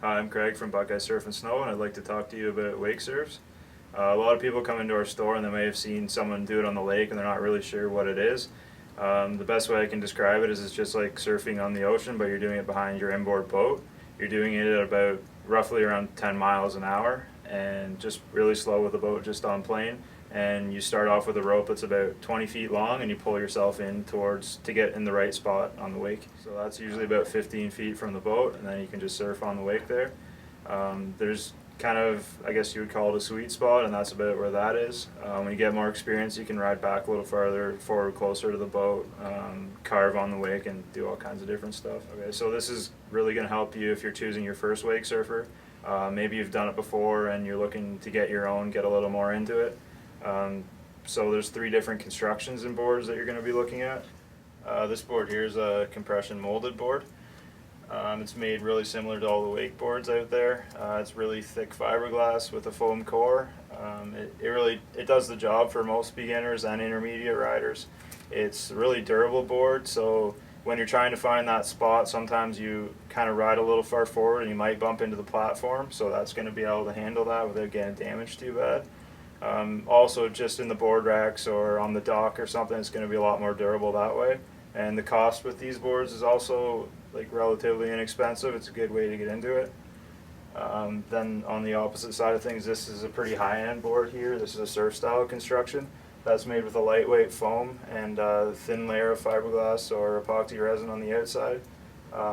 Hi, I'm Craig from Buckeye Surf and Snow, and I'd like to talk to you about wake surfs. A lot of people come into our store and they may have seen someone do it on the lake and they're not really sure what it is. The best way I can describe it is it's just like surfing on the ocean, but you're doing it behind your inboard boat. You're doing it at about roughly around 10 miles an hour and just really slow with the boat just on plane. And you start off with a rope that's about 20 feet long and you pull yourself in towards to get in the right spot on the wake. So that's usually about 15 feet from the boat, and then you can just surf on the wake there. There's kind of, I guess you would call it a sweet spot, and that's about where that is. When you get more experience, you can ride back a little farther, forward closer to the boat, carve on the wake, and do all kinds of different stuff. Okay, so this is really going to help you if you're choosing your first wake surfer. Maybe you've done it before and you're looking to get your own, get a little more into it. So there's 3 different constructions and boards that you're going to be looking at. This board here is a compression molded board. It's made really similar to all the wakeboards out there. It's really thick fiberglass with a foam core. It does the job for most beginners and intermediate riders. It's a really durable board, so when you're trying to find that spot, sometimes you kind of ride a little far forward and you might bump into the platform, so that's going to be able to handle that without getting damaged too bad. Also, just in the board racks or on the dock or something, it's going to be a lot more durable that way. And the cost with these boards is also like relatively inexpensive. It's a good way to get into it. Then on the opposite side of things, this is a pretty high-end board here. This is a surf style construction that's made with a lightweight foam and a thin layer of fiberglass or epoxy resin on the outside.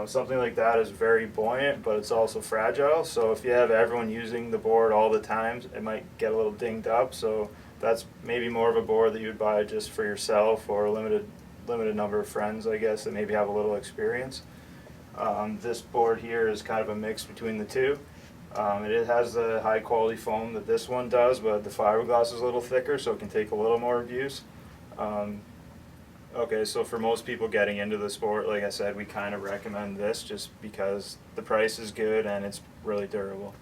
Something like that is very buoyant, but it's also fragile, so if you have everyone using the board all the time, it might get a little dinged up. So that's maybe more of a board that you would buy just for yourself or a limited number of friends, I guess, that maybe have a little experience. This board here is kind of a mix between the two. It has the high quality foam that this one does, but the fiberglass is a little thicker, so it can take a little more abuse. Okay, so for most people getting into the sport, like I said, we kind of recommend this just because the price is good and it's really durable.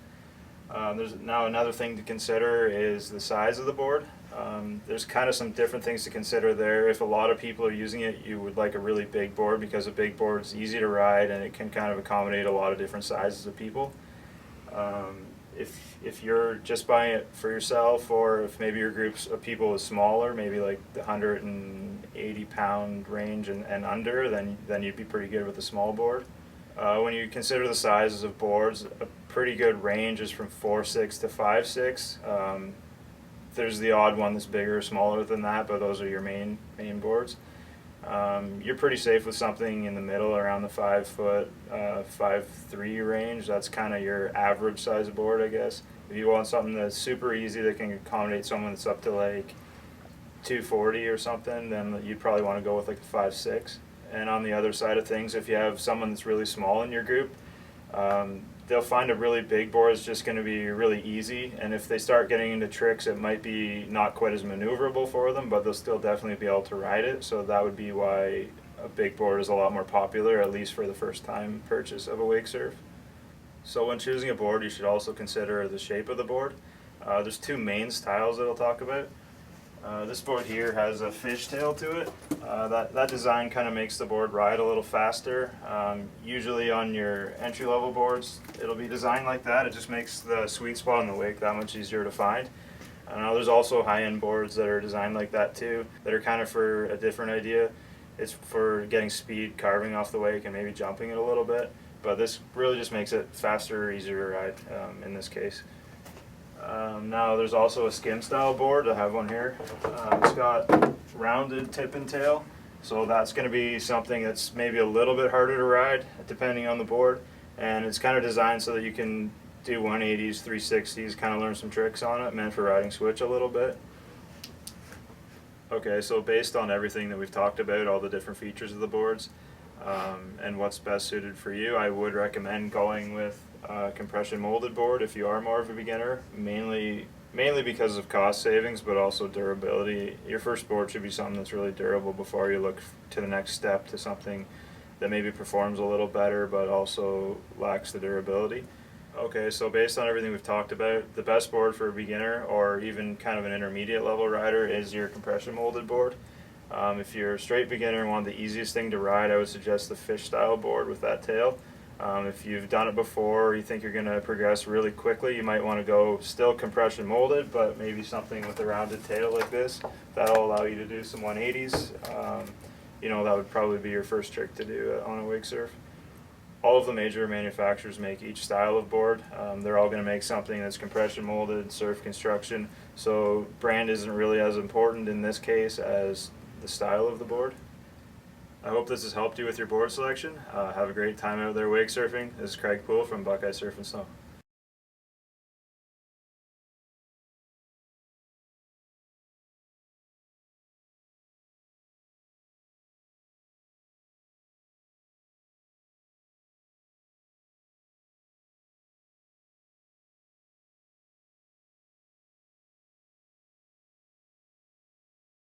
There's now another thing to consider is the size of the board. There's kind of some different things to consider there. If a lot of people are using it, you would like a really big board because a big board is easy to ride and it can kind of accommodate a lot of different sizes of people. If you're just buying it for yourself, or if maybe your groups of people is smaller, maybe like the 180-pound range and under, then you'd be pretty good with a small board. When you consider the sizes of boards, a pretty good range is from 4.6 to 5.6. There's the odd one that's bigger or smaller than that, but those are your main boards. You're pretty safe with something in the middle around the 5 foot, 5.3 range. That's kind of your average size board, I guess. If you want something that's super easy that can accommodate someone that's up to like 240 or something, then you'd probably want to go with like a 5.6. And on the other side of things, if you have someone that's really small in your group, they'll find a really big board is just going to be really easy, and if they start getting into tricks, it might be not quite as maneuverable for them, but they'll still definitely be able to ride it. So that would be why a big board is a lot more popular, at least for the first time purchase of a wake surf. So when choosing a board, you should also consider the shape of the board. There's 2 main styles that I'll talk about. This board here has a fishtail to it. That design kind of makes the board ride a little faster. Usually on your entry-level boards, it'll be designed like that. It just makes the sweet spot in the wake that much easier to find. Now there's also high-end boards that are designed like that too, that are kind of for a different idea. It's for getting speed, carving off the wake, and maybe jumping it a little bit. But this really just makes it faster, easier to ride in this case. Now there's also a skim style board. I have one here. It's got rounded tip and tail, so that's going to be something that's maybe a little bit harder to ride depending on the board, and it's kind of designed so that you can do 180s, 360s, kind of learn some tricks on it, meant for riding switch a little bit. Okay, so based on everything that we've talked about, all the different features of the boards, and what's best suited for you, I would recommend going with a compression molded board if you are more of a beginner, mainly because of cost savings, but also durability. Your first board should be something that's really durable before you look to the next step, to something that maybe performs a little better but also lacks the durability. Okay, so based on everything we've talked about, the best board for a beginner or even kind of an intermediate level rider is your compression molded board. If you're a straight beginner and want the easiest thing to ride, I would suggest the fish style board with that tail. If you've done it before or you think you're going to progress really quickly, you might want to go still compression molded, but maybe something with a rounded tail like this. That'll allow you to do some 180s. You know, that would probably be your first trick to do on a wake surf. All of the major manufacturers make each style of board. They're all going to make something that's compression molded, surf construction, so brand isn't really as important in this case as the style of the board. I hope this has helped you with your board selection. Have a great time out there wake surfing. This is Craig Poole from Buckeye Surf and Snow.